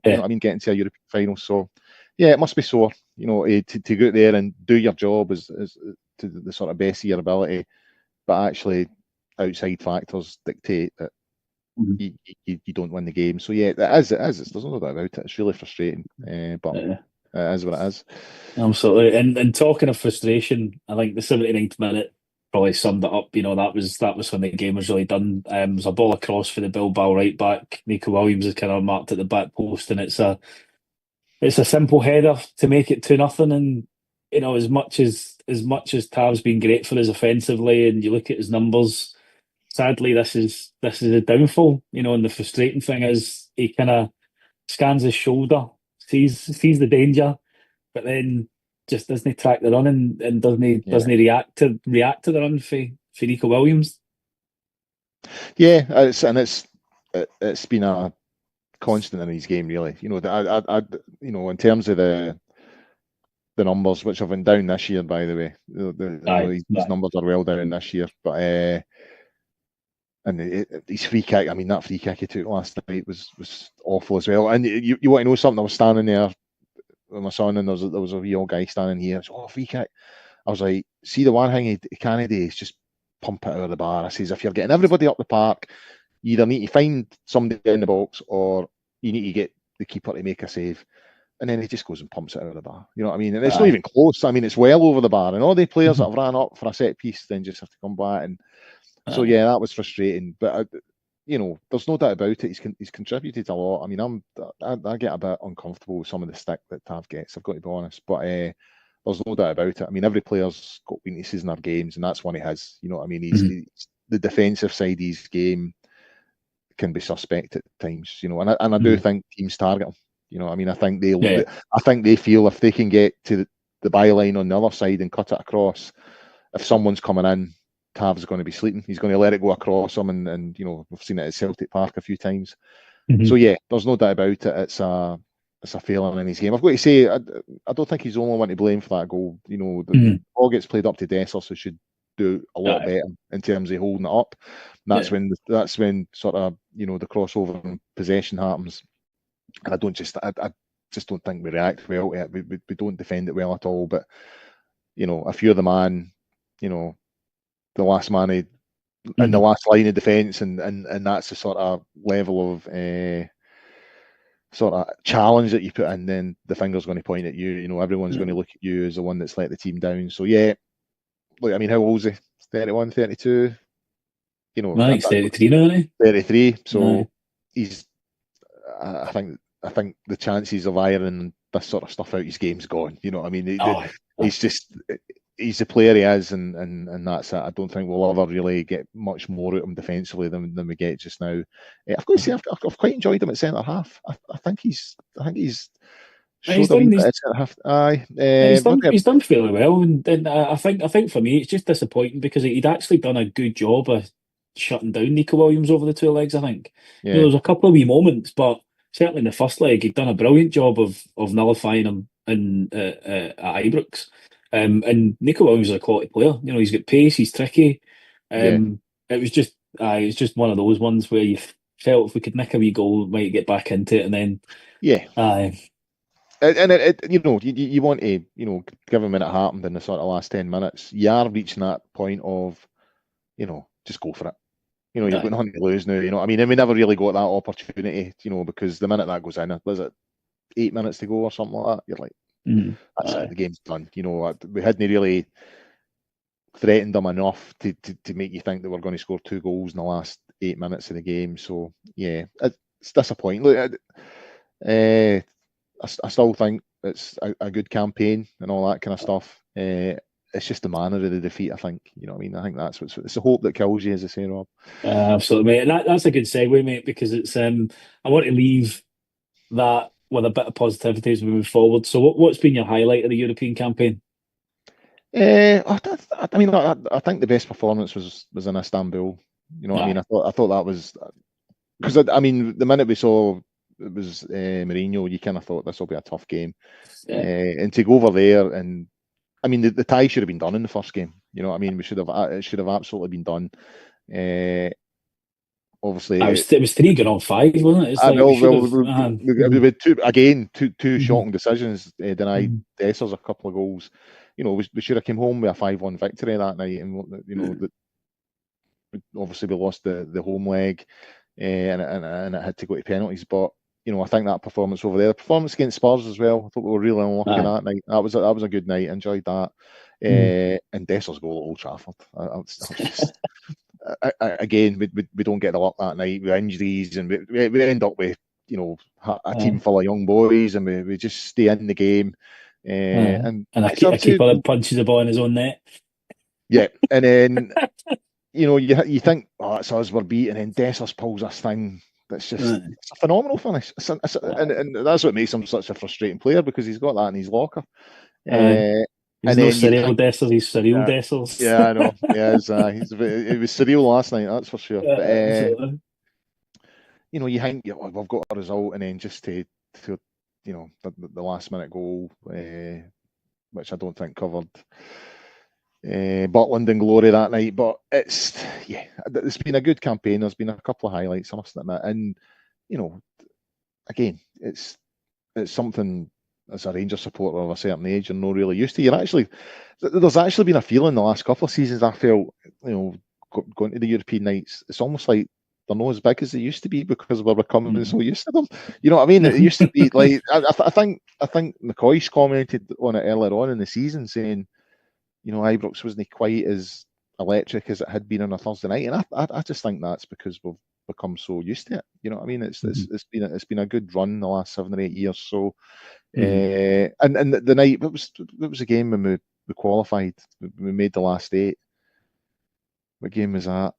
Getting to a European final. So it must be sore. To go out there and do your job as to the sort of best of your ability, but actually outside factors dictate that you don't win the game. So it is. There's no doubt about it. It's really frustrating, but it is what it is. Absolutely. And talking of frustration, I think the 79th minute probably summed it up. That was when the game was really done. It was a ball across for the Bilbao right back. Nico Williams is kind of marked at the back post, and it's a simple header to make it 2-0. And as much as Tav's been great for us offensively, and you look at his numbers, sadly this is a downfall. And the frustrating thing is he kind of scans his shoulder, sees the danger, but then just doesn't track the run and doesn't react to the run for Nico Williams. Yeah, it's been a constant in his game, really. In terms of the numbers, which have been down this year, by the way, his numbers are well down this year. But and his free kick, I mean, that free kick he took last night was awful as well. And you want to know something? I was standing there with my son, and there was a wee old guy standing here. Free kick. I was like, see, the one thing he can't do is just pump it out of the bar. I says, if you're getting everybody up the park, you either need to find somebody in the box or you need to get the keeper to make a save. And then he just goes and pumps it out of the bar. You know what I mean? And it's not even close. I mean, it's well over the bar. And all the players that have ran up for a set piece then just have to come back. And so, that was frustrating. But, there's no doubt about it. He's contributed a lot. I mean, I get a bit uncomfortable with some of the stick that Tav gets, I've got to be honest. But there's no doubt about it. I mean, every player's got weaknesses in their games, and that's one he has. You know what I mean? He's the defensive side of his game can be suspect at times. And I do think teams target him. I mean, I think they feel if they can get to the byline on the other side and cut it across, if someone's coming in, Tav's going to be sleeping. He's going to let it go across him, and we've seen it at Celtic Park a few times. So there's no doubt about it. It's a failing in his game. I've got to say, I don't think he's the only one to blame for that goal. The ball gets played up to Dessers, who should do a lot better in terms of holding it up. And that's when sort of the crossover and possession happens. And I just don't think we react well to it. We don't defend it well at all. But if you're the man, the last man in the last line of defence, and that's the sort of level of sort of challenge that you put in, then the finger's going to point at you. Everyone's going to look at you as the one that's let the team down. So look, I mean, how old is he? 31, 32? I think he's 33 now, isn't he? 33. So he's. I think the chances of ironing this sort of stuff out his game's gone. You know what I mean? He's just. he's the player he is, and that's it. I don't think we'll ever really get much more out of him defensively than we get just now. I've got to say, I've quite enjoyed him at centre half. I think he's He's showed a wee done. bit at centre half. Aye, He's maybe, done fairly well, and I think for me it's just disappointing because he'd actually done a good job of shutting down Nico Williams over the two legs. I think there yeah, was a couple of wee moments, but certainly in the first leg he'd done a brilliant job of nullifying him at Ibrox. And Nico Williams is a quality player. He's got pace, he's tricky. yeah, It was just it's just one of those ones where you felt if we could nick a wee goal, we might get back into it, and then yeah. aye. And you want to, given when it happened in the sort of last 10 minutes, you are reaching that point of, just go for it. You've got nothing to lose now, what I mean? And we never really got that opportunity, because the minute that goes in, was it 8 minutes to go or something like that? You're like, that's it, the game's done. We hadn't really threatened them enough to make you think that we're going to score 2 goals in the last 8 minutes of the game. So, yeah, it's disappointing. Look, I still think it's a good campaign and all that kind of stuff. It's just the manner of the defeat, I think. I mean? I think it's the hope that kills you, as I say, Rob. Absolutely, mate. And that's a good segue, mate, because it's I want to leave that with a bit of positivity as we move forward. So what's been your highlight of the European campaign? I mean, I think the best performance was in Istanbul. What I mean? I thought that was because I mean, the minute we saw it was Mourinho, you kind of thought this will be a tough game, and to go over there and I mean the tie should have been done in the first game. What I mean? It should have absolutely been done. Obviously, it was 3 going on 5, wasn't it? It's I like know. we should We had two shocking decisions. Denied Dessers a couple of goals. We should have came home with a 5-1 victory that night, and obviously we lost the home leg, and it had to go to penalties. But I think that performance over there, the performance against Spurs as well, I thought we were really unlucky that night. That was a good night. I enjoyed that. And Dessers' goal at Old Trafford. Again, we don't get the luck that night with injuries, and we end up with a team full of young boys, and we just stay in the game. And a keeper that punches the ball in his own net. Yeah, and then you think, oh, it's us, we're beat, and then Dessers pulls this thing that's just it's a phenomenal finish. And that's what makes him such a frustrating player, because he's got that in his locker. He's no surreal Dessers, he's surreal Dessers. Yeah, I know. Yeah, it was surreal last night, that's for sure. But you think we've got a result, and then just to the last minute goal, which I don't think covered Butland in glory that night. But it's been a good campaign. There's been a couple of highlights, I must admit, and again, it's something as a Rangers supporter of a certain age you're not really used to. There's actually been a feeling the last couple of seasons, I felt, going to the European nights, it's almost like they're not as big as they used to be, because we're becoming so used to them. You know what I mean? It used to be like I think McCoy's commented on it earlier on in the season, saying, Ibrox wasn't quite as electric as it had been on a Thursday night, and I just think that's because we've become so used to it. You know what I mean? It's been a good run the last 7 or 8 years. So, and the night it was a game when we qualified. We made the last 8. What game was that?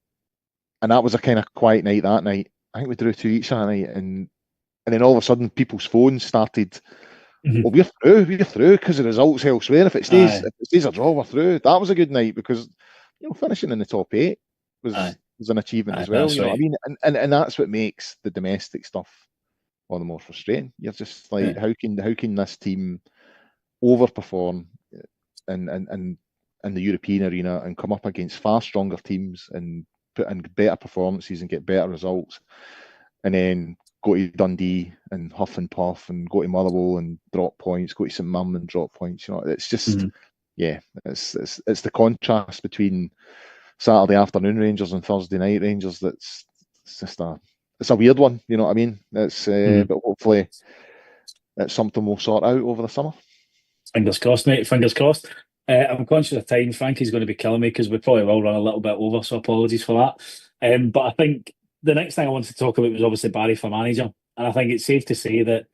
And that was a kind of quiet night that night. I think we drew 2 each that night, and then all of a sudden people's phones started. Well, we're through because the results elsewhere. If it stays a draw, we're through. That was a good night, because finishing in the top 8 was an achievement as well. You know what I mean? And that's what makes the domestic stuff all the more frustrating. You're just like, how can this team overperform in the European arena and come up against far stronger teams and put in better performances and get better results, and then go to Dundee and huff and puff, and go to Motherwell and drop points, go to St Mirren and drop points. It's just it's the contrast between Saturday afternoon Rangers and Thursday night Rangers it's a weird one. You know what I mean? It's but hopefully it's something we'll sort out over the summer. Fingers crossed, mate. Fingers crossed. I'm conscious of time. Frankie's going to be killing me, because we probably will run a little bit over, so apologies for that. But I think the next thing I wanted to talk about was obviously Barry for manager, and I think it's safe to say that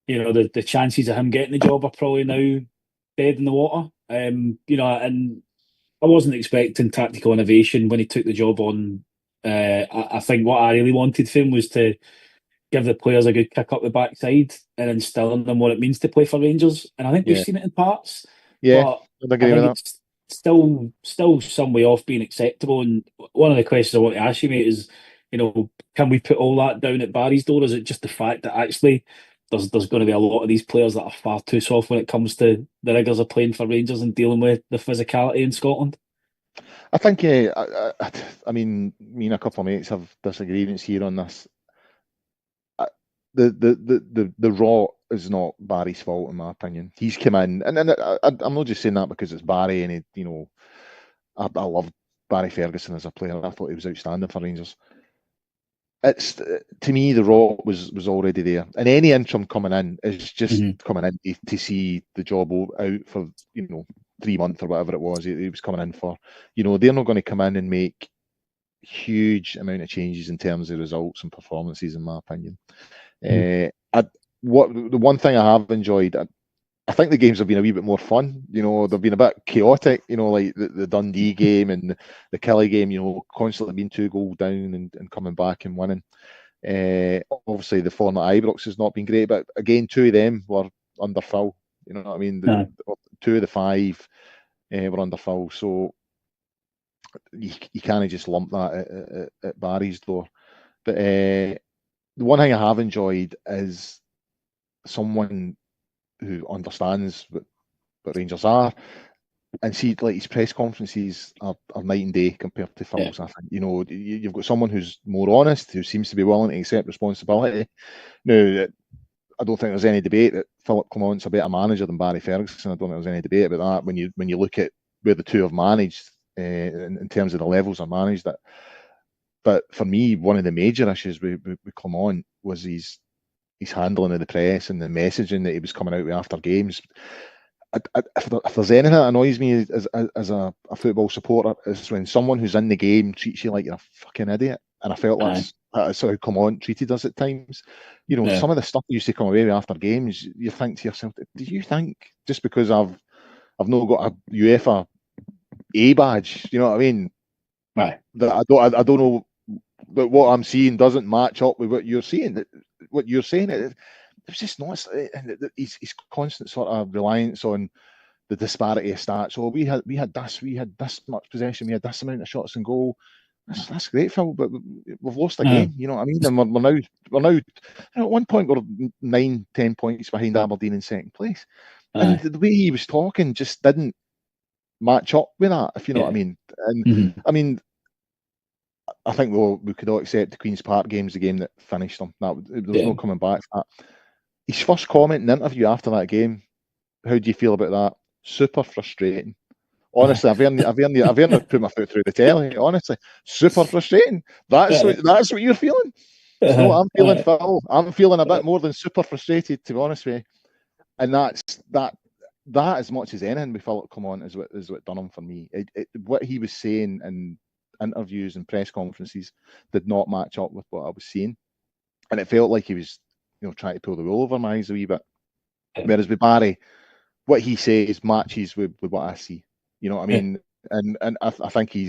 the chances of him getting the job are probably now dead in the water. And I wasn't expecting tactical innovation when he took the job on. I think what I really wanted for him was to give the players a good kick up the backside and instill in them what it means to play for Rangers. And I think we've Yeah, seen it in parts, yeah, but I'd I agree with think that. it's still some way off being acceptable. And one of the questions I want to ask you, mate, is, can we put all that down at Barry's door? Is it just the fact that actually there's going to be a lot of these players that are far too soft when it comes to the rigours of playing for Rangers and dealing with the physicality in Scotland? I think, I mean, me and a couple of mates have disagreements here on this. The raw is not Barry's fault, in my opinion. He's come in, and I'm not just saying that because it's Barry, and I love Barry Ferguson as a player. I thought he was outstanding for Rangers. It's, to me, the raw was already there, and any interim coming in is just coming in to see the job out for 3 months or whatever it was. He was coming in for. They're not going to come in and make huge amount of changes in terms of results and performances, in my opinion. The one thing I have enjoyed, I think the games have been a wee bit more fun. They've been a bit chaotic. Like the Dundee game and the Kelly game. Constantly being 2 goals down and coming back and winning. Obviously the form at Ibrox has not been great, but again, 2 of them were under Phil. You know what I mean? 2 of the 5 were under Phil, so you can't just lump that at Barry's door. But the one thing I have enjoyed is someone who understands what Rangers are, and see, like, his press conferences are night and day compared to Phil's. Yeah. I think you've got someone who's more honest, who seems to be willing to accept responsibility. Now, I don't think there's any debate that Philip Clement's a better manager than Barry Ferguson. I don't think there's any debate about that when you look at where the two have managed in terms of the levels they're managed at. But for me, one of the major issues with Clement was his handling of the press and the messaging that he was coming out with after games. If there's anything that annoys me as a football supporter, is when someone who's in the game treats you like you're a fucking idiot. And I felt that's how Clement treated us at times. Some of the stuff you used to come away with after games, you think to yourself, do you think just because I've not got a UEFA A badge, you know what I mean? Right. That I don't know that what I'm seeing doesn't match up with what you're seeing. What you're saying, it was just not. And his constant sort of reliance on the disparity of stats. So we had this much possession, we had this amount of shots and goal. That's great, Phil, but we've lost a game. You know what I mean? And we're now at one point we're 9-10 points behind Aberdeen in second place. And the way he was talking just didn't match up with that, if you know what I mean. And I mean, I think we could all accept the Queen's Park game's the game that finished him. There was no coming back from that. His first comment in the interview after that game, how do you feel about that? Super frustrating. Honestly, I've earned put my foot through the telly. Honestly, super frustrating. That's what you're feeling. You know what I'm feeling, Phil? I'm feeling a bit more than super frustrated, to be honest with you. And that as much as anything with Philip Clement is what done him for me. What he was saying in interviews and press conferences did not match up with what I was seeing, and it felt like he was trying to pull the wool over my eyes a wee bit. Whereas with Barry, what he says matches with what I see. You know what I mean? And I think he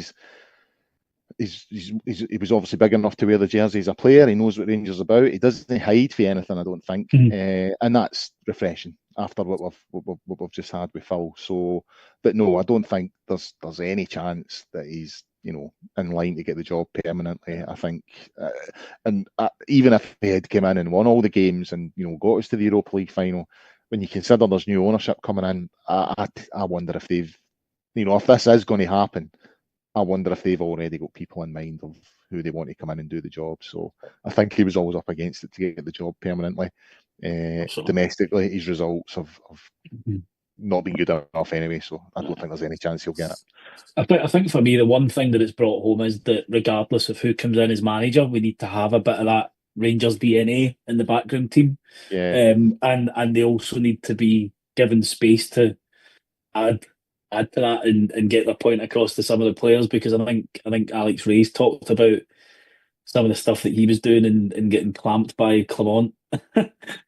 was obviously big enough to wear the jersey as a player. He knows what Rangers are about. He doesn't hide for anything, I don't think, and that's refreshing after what we've just had with Phil. So, but no, I don't think there's any chance that he's in line to get the job permanently. I think, and even if he had come in and won all the games and got us to the Europa League final, when you consider there's new ownership coming in, I wonder if they've, if this is going to happen, I wonder if they've already got people in mind of who they want to come in and do the job. So I think he was always up against it to get the job permanently. Domestically, his results have not been good enough anyway, so I don't think there's any chance he'll get it. I think for me, the one thing that it's brought home is that regardless of who comes in as manager, we need to have a bit of that Rangers DNA in the background team. Yeah. And they also need to be given space to add to that and get their point across to some of the players, because I think Alex Ray's talked about some of the stuff that he was doing and getting clamped by Clement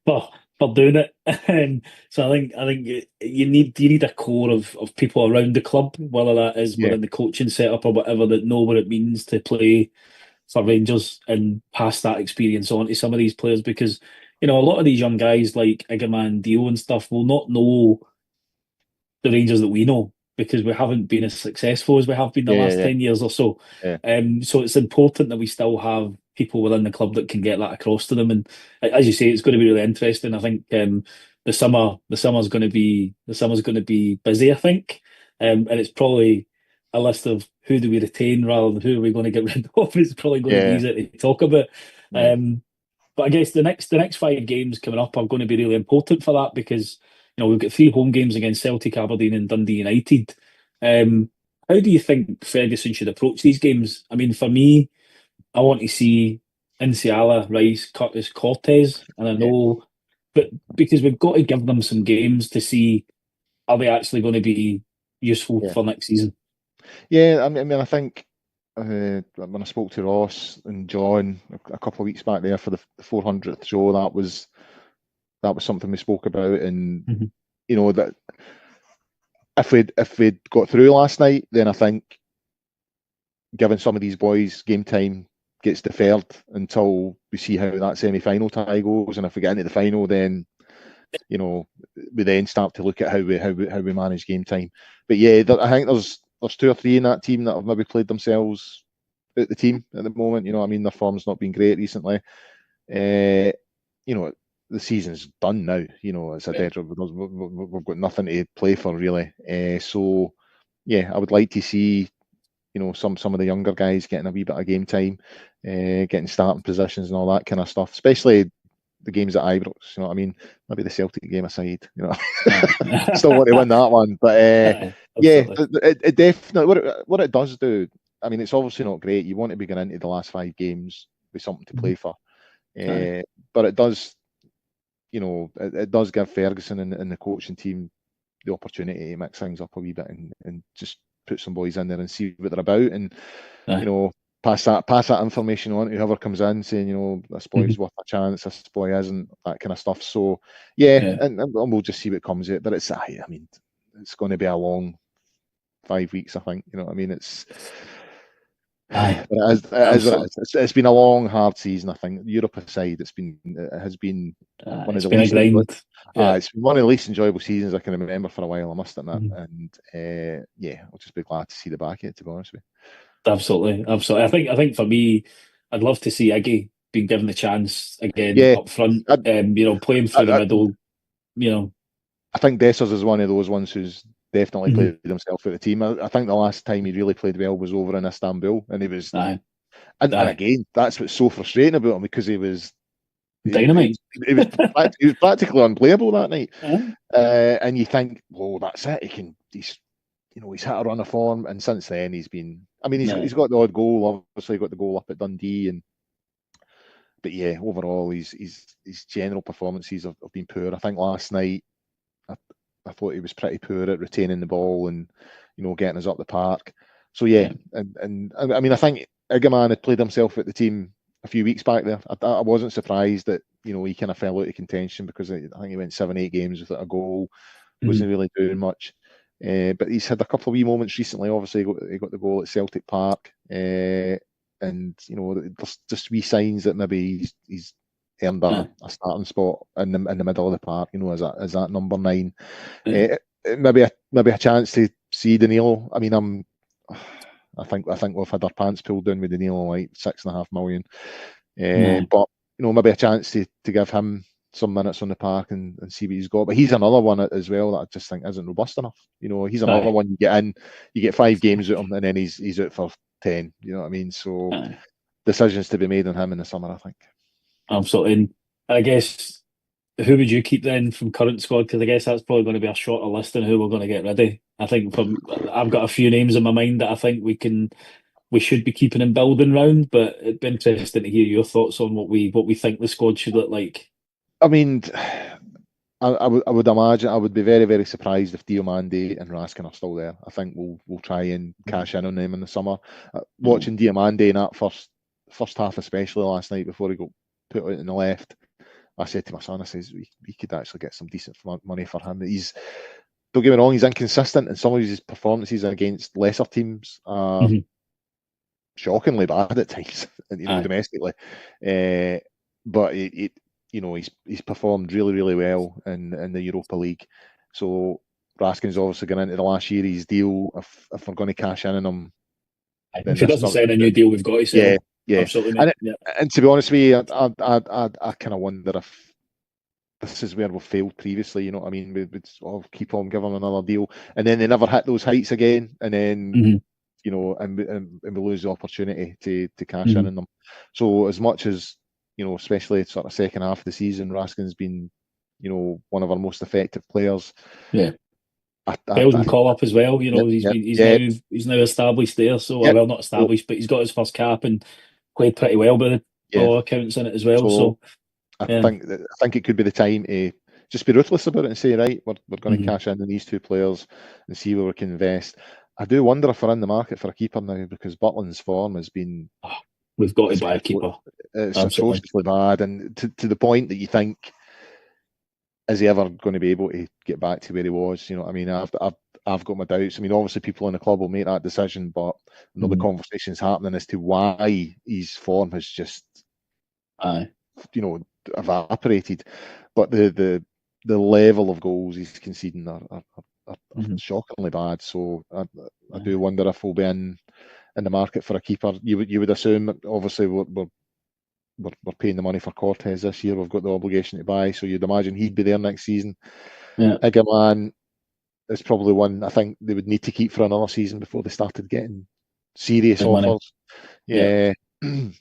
for for doing it. So I think you need a core of people around the club, whether that is Yeah, within the coaching setup or whatever, that know what it means to play for Rangers and pass that experience on to some of these players, because a lot of these young guys like Igaman, Dio and stuff will not know the Rangers that we know, because we haven't been as successful as we have been the yeah, last yeah, 10 years or so. yeah, So it's important that we still have people within the club that can get that across to them. And as you say, it's going to be really interesting. I think the summer's going to be busy, I think. And it's probably a list of who do we retain rather than who are we going to get rid of. It's probably going to be yeah, easier to talk about. yeah, But I guess the next 5 games coming up are going to be really important for that, because we've got 3 home games against Celtic, Aberdeen, and Dundee United. How do you think Ferguson should approach these games? I mean, for me, I want to see Inciala, Rice, Curtis, Cortez, and I yeah, know, but because we've got to give them some games to see, are they actually going to be useful yeah. for next season? Yeah, I think when I spoke to Ross and John a couple of weeks back there for the 400th show, that was something we spoke about, and Mhm. that if we'd got through last night, then I think giving some of these boys game time gets deferred until we see how that semi-final tie goes, and if we get into the final, then we then start to look at how we manage game time. But yeah, I think there's 2 or 3 in that team that have maybe played themselves at the team at the moment. Their form's not been great recently. Uh, the season's done now. It's a dead. We've got nothing to play for really. So yeah, I would like to see some of the younger guys getting a wee bit of game time, getting starting positions and all that kind of stuff, especially the games at Ibrox. You know what I mean? Maybe the Celtic game aside, still want to win that one. But Aye, yeah, absolutely. it definitely what it does do. I mean, it's obviously not great. You want to be going into the last 5 games with something to Mhm. play for, Aye. but it does. It does give Ferguson and the coaching team the opportunity to mix things up a wee bit and just put some boys in there and see what they're about, and you Aye. know pass that information on to whoever comes in, saying this boy's Mhm. worth a chance, this boy isn't, that kind of stuff. So yeah, Yeah. and we'll just see what comes of it. But I mean, it's going to be a long 5 weeks, I think. You know what I mean? Aye. But it is what it Absolutely. is. It's been a long, hard season. I think Europe aside, it has been one of It's the been a least enjoyable. grind. Yeah. It's been one of the least enjoyable seasons I can remember for a while, I must admit. Mhm. And yeah, I'll just be glad to see the back of it, to be honest with Absolutely. Absolutely. I think for me, I'd love to see Iggy being given the chance you. again Yeah, up front, I, playing through the I, middle, you know. I think Dessers is one of those ones who's definitely Mhm. played himself at the team. I think the last time he really played well was over in Istanbul, and he was, Aye. and Aye. again, that's what's so frustrating about him, because he was, he Dynamite. was, he was, he was practically unplayable that night. Aye. And you think, well, that's it. He's hit a run of form, and since then he's been. I mean, he's Aye. he's got the odd goal. Obviously, got the goal up at Dundee, but yeah, overall, his general performances have been poor. I think last night, I, I thought he was pretty poor at retaining the ball and getting us up the park. So yeah, Yeah. and I mean, I think Igaman had played himself at the team a few weeks back there. I wasn't surprised that he kind of fell out of contention, because I think he went 7-8 games without a goal, Mhm. wasn't really doing much. But he's had a couple of wee moments recently. Obviously, he got the goal at Celtic Park, and there's just wee signs that maybe he's earned a, Aye. a starting spot in the middle of the park. As that number 9. Yeah. Maybe a chance to see Danilo. I mean, I think we've had our pants pulled down with Danilo, like 6.5 million. Aye. But maybe a chance to give him some minutes on the park and see what he's got. But he's another one as well that I just think isn't robust enough. He's another Aye. one you get in, you get 5 games with him, and then he's out for 10. You know what I mean? So Aye. decisions to be made on him in the summer, I think. Absolutely. And I guess, who would you keep then from current squad? Because I guess that's probably going to be a shorter list than who we're going to get ready. I think I've got a few names in my mind that I think we should be keeping and building round. But it'd be interesting to hear your thoughts on what we think the squad should look like. I mean, I would imagine, I would be very, very surprised if Diomande and Raskin are still there. I think we'll try and cash in on them in the summer. Aye. Watching Diomande in that first half, especially last night before he got put out in the left, I said to my son, I says, we could actually get some decent money for him. Don't get me wrong, he's inconsistent, and some of his performances against lesser teams are shockingly bad at times, domestically. But he's performed really, really well in the Europa League. So Raskin's obviously going into the last year of his deal. If we're going to cash in on him, if he doesn't sign a new deal, we've got to sell him. Yeah, absolutely. And to be honest with you, I kind of wonder if this is where we've failed previously. You know what I mean? We'd keep on giving them another deal, and then they never hit those heights again, and then and we lose the opportunity to cash in on them. So as much as especially sort of second half of the season, Raskin's been one of our most effective players. Yeah. Bell's been called up as well. He's now established there. So well, not established, but he's got his first cap and played pretty well by all accounts in it as well. So I think it could be the time to just be ruthless about it and say, right, we're going to cash in on these two players and see where we can invest. I do wonder if we're in the market for a keeper now, because Butland's form has been. We've got to buy a keeper. It's atrociously bad, and to the point that you think, is he ever going to be able to get back to where he was? You know what I mean? I've got my doubts. I mean, obviously people in the club will make that decision, but I know the conversation's happening as to why his form has just evaporated. But the level of goals he's conceding are shockingly bad. So I do wonder if we'll be in the market for a keeper. You would assume that obviously we're paying the money for Cortez this year. We've got the obligation to buy, so you'd imagine he'd be there next season. Igaman is probably one I think they would need to keep for another season before they started getting serious offers. Yeah. And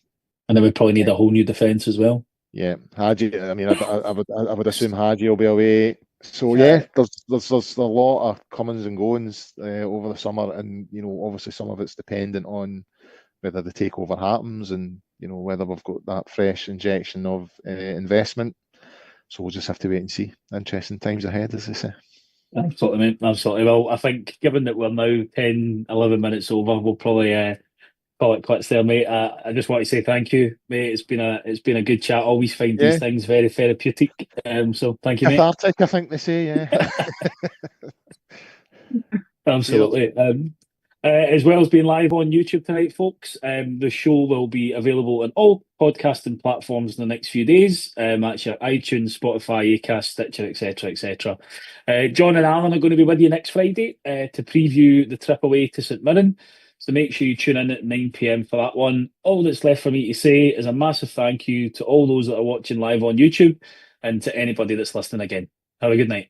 then we probably need a whole new defence as well. Yeah, Hadji. I mean, I would assume Hadji will be away. So there's a lot of comings and goings over the summer, and obviously some of it's dependent on whether the takeover happens and whether we've got that fresh injection of investment. So we'll just have to wait and see. Interesting times ahead, as they say. Absolutely, mate. Absolutely. Well, I think given that we're now 10, 11 minutes over, we'll probably call it quits there, mate. I just want to say thank you, mate. It's been a good chat. Always find these things very therapeutic. So thank you, mate. Cathartic, I think they say. Yeah. Absolutely. As well as being live on YouTube tonight, folks, the show will be available on all podcasting platforms in the next few days. That's your iTunes, Spotify, Acast, Stitcher, etc., etc. John and Alan are going to be with you next Friday to preview the trip away to St Mirren. So make sure you tune in at 9 p.m. for that one. All that's left for me to say is a massive thank you to all those that are watching live on YouTube and to anybody that's listening again. Have a good night.